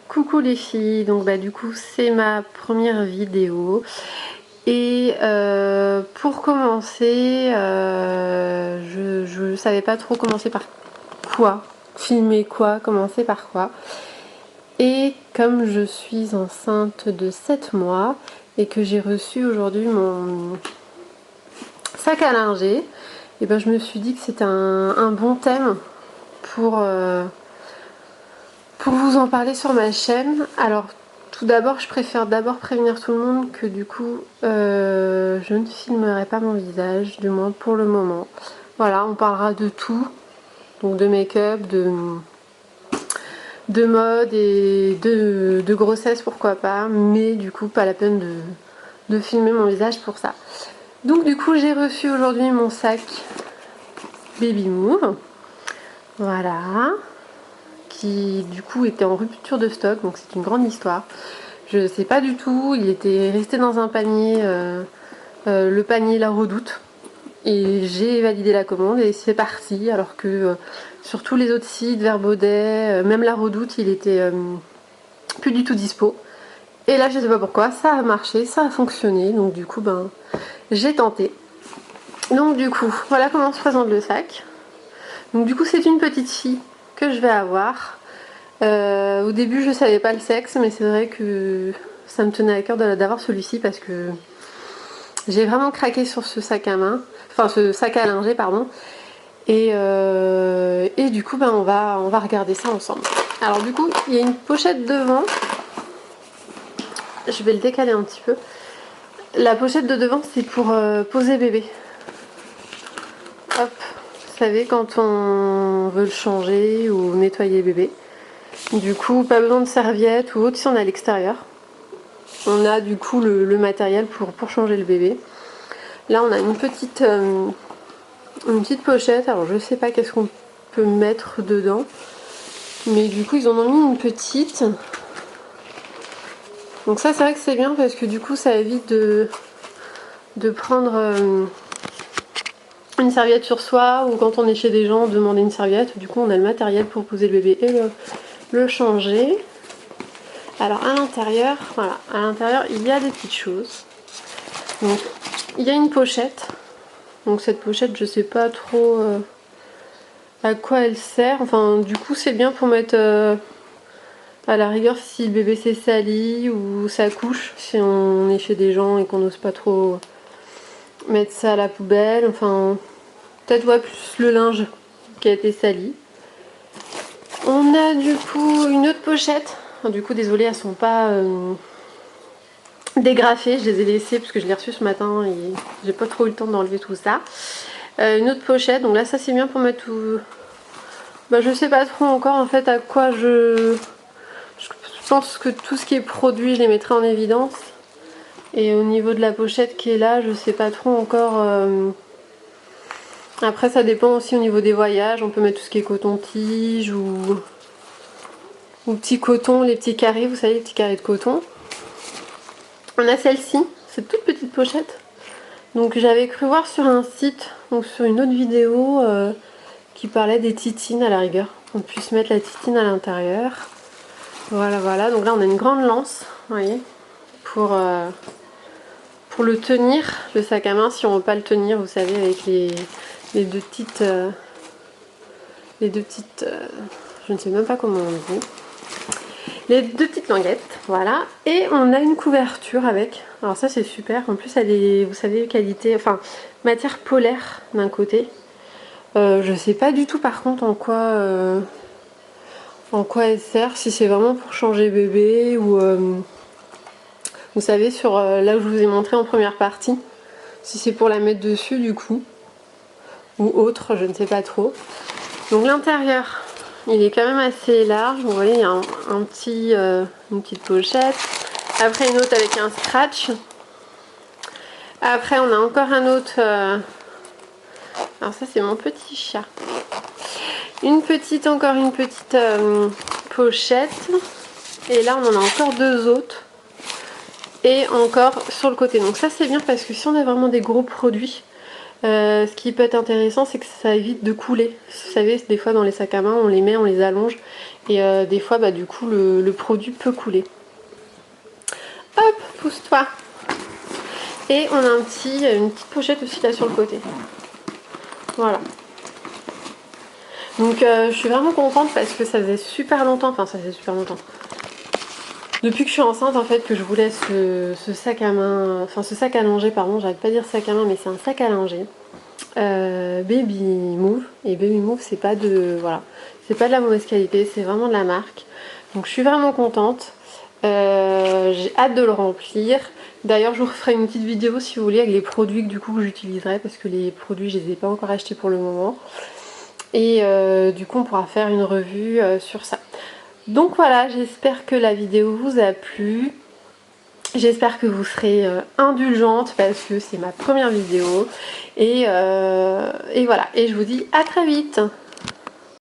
Coucou les filles, donc du coup c'est ma première vidéo et pour commencer je savais pas trop commencer par quoi, filmer quoi, commencer par quoi, et comme je suis enceinte de 7 mois et que j'ai reçu aujourd'hui mon sac à lingerie, et ben je me suis dit que c'était un bon thème pour vous en parler sur ma chaîne. Alors tout d'abord, je préfère d'abord prévenir tout le monde que du coup je ne filmerai pas mon visage, du moins pour le moment. Voilà, on parlera de tout, donc de make-up, de mode et de grossesse, pourquoi pas, mais du coup pas la peine de filmer mon visage pour ça. Donc du coup j'ai reçu aujourd'hui mon sac Baby Move, voilà, qui du coup était en rupture de stock, donc c'est une grande histoire. Je sais pas du tout, il était resté dans un panier, le panier La Redoute, et j'ai validé la commande et c'est parti, alors que sur tous les autres sites, Verbaudet, même La Redoute, il était plus du tout dispo. Et là je sais pas pourquoi, ça a marché, ça a fonctionné, donc du coup j'ai tenté. Donc du coup, voilà comment se présente le sac. Donc du coup c'est une petite fille que je vais avoir. Au début je savais pas le sexe, mais c'est vrai que ça me tenait à cœur d'avoir celui-ci parce que j'ai vraiment craqué sur ce sac à main, enfin ce sac à linge, pardon. Et du coup on va regarder ça ensemble. Alors du coup il y a une pochette devant, je vais le décaler un petit peu. La pochette de devant c'est pour poser bébé. Hop, vous savez quand on veut le changer ou nettoyer bébé. Du coup pas besoin de serviette ou autre si on est à l'extérieur. On a du coup le matériel pour changer le bébé. Là on a une petite pochette, alors je sais pas qu'est-ce qu'on peut mettre dedans, mais du coup ils en ont mis une petite. Donc ça c'est vrai que c'est bien parce que du coup ça évite de prendre une serviette sur soi, ou quand on est chez des gens demander une serviette. Du coup on a le matériel pour poser le bébé et le changer. Alors à l'intérieur, voilà, à l'intérieur il y a des petites choses. Donc il y a une pochette. Donc cette pochette je sais pas trop à quoi elle sert. Enfin du coup c'est bien pour mettre à la rigueur si le bébé s'est sali ou sa couche, si on est chez des gens et qu'on n'ose pas trop mettre ça à la poubelle. Enfin peut-être plus le linge qui a été sali. On a du coup une autre pochette. Enfin, du coup désolée, elles sont pas dégrafées, je les ai laissées parce que je l'ai reçue ce matin et j'ai pas trop eu le temps d'enlever tout ça. Une autre pochette, donc là ça c'est bien pour mettre tout. Je sais pas trop encore en fait à quoi je pense que tout ce qui est produit je les mettrai en évidence. Et au niveau de la pochette qui est là, je sais pas trop encore. Après ça dépend aussi au niveau des voyages, on peut mettre tout ce qui est coton-tige ou petit coton, les petits carrés, vous savez, les petits carrés de coton. On a celle-ci, cette toute petite pochette. Donc j'avais cru voir sur un site, donc sur une autre vidéo, qui parlait des titines à la rigueur. On puisse mettre la titine à l'intérieur. Voilà, voilà. Donc là on a une grande lance, vous voyez, pour le tenir, le sac à main, si on veut pas le tenir, vous savez, avec les deux petites, je ne sais même pas comment on dit, les deux petites languettes, voilà. Et on a une couverture avec, alors ça c'est super, en plus elle est, vous savez, qualité, enfin matière polaire d'un côté. Je sais pas du tout par contre en quoi elle sert, si c'est vraiment pour changer bébé ou vous savez sur là où je vous ai montré en première partie, si c'est pour la mettre dessus du coup ou autre, je ne sais pas trop. Donc l'intérieur il est quand même assez large, vous voyez il y a une petite pochette, après une autre avec un scratch, après on a encore un autre alors ça c'est mon petit chat, encore une petite pochette, et là on en a encore deux autres et encore sur le côté. Donc ça c'est bien parce que si on a vraiment des gros produits, Ce qui peut être intéressant, c'est que ça évite de couler. Vous savez, des fois dans les sacs à main, on les met, on les allonge, et des fois, bah, du coup, le produit peut couler. Hop, pousse-toi. Et on a une petite pochette aussi là sur le côté. Voilà. Donc je suis vraiment contente parce que ça faisait super longtemps, depuis que je suis enceinte en fait, que je voulais ce sac à main, enfin ce sac à langer, pardon, j'arrête pas de dire sac à main, mais c'est un sac à langer. Baby Move. Et Baby Move, c'est pas de, voilà, c'est pas de la mauvaise qualité, c'est vraiment de la marque. Donc je suis vraiment contente. J'ai hâte de le remplir. D'ailleurs, je vous referai une petite vidéo si vous voulez avec les produits que du coup j'utiliserai, parce que les produits je les ai pas encore achetés pour le moment. Et du coup on pourra faire une revue sur ça. Donc voilà, j'espère que la vidéo vous a plu. J'espère que vous serez indulgente parce que c'est ma première vidéo. Et voilà, et je vous dis à très vite.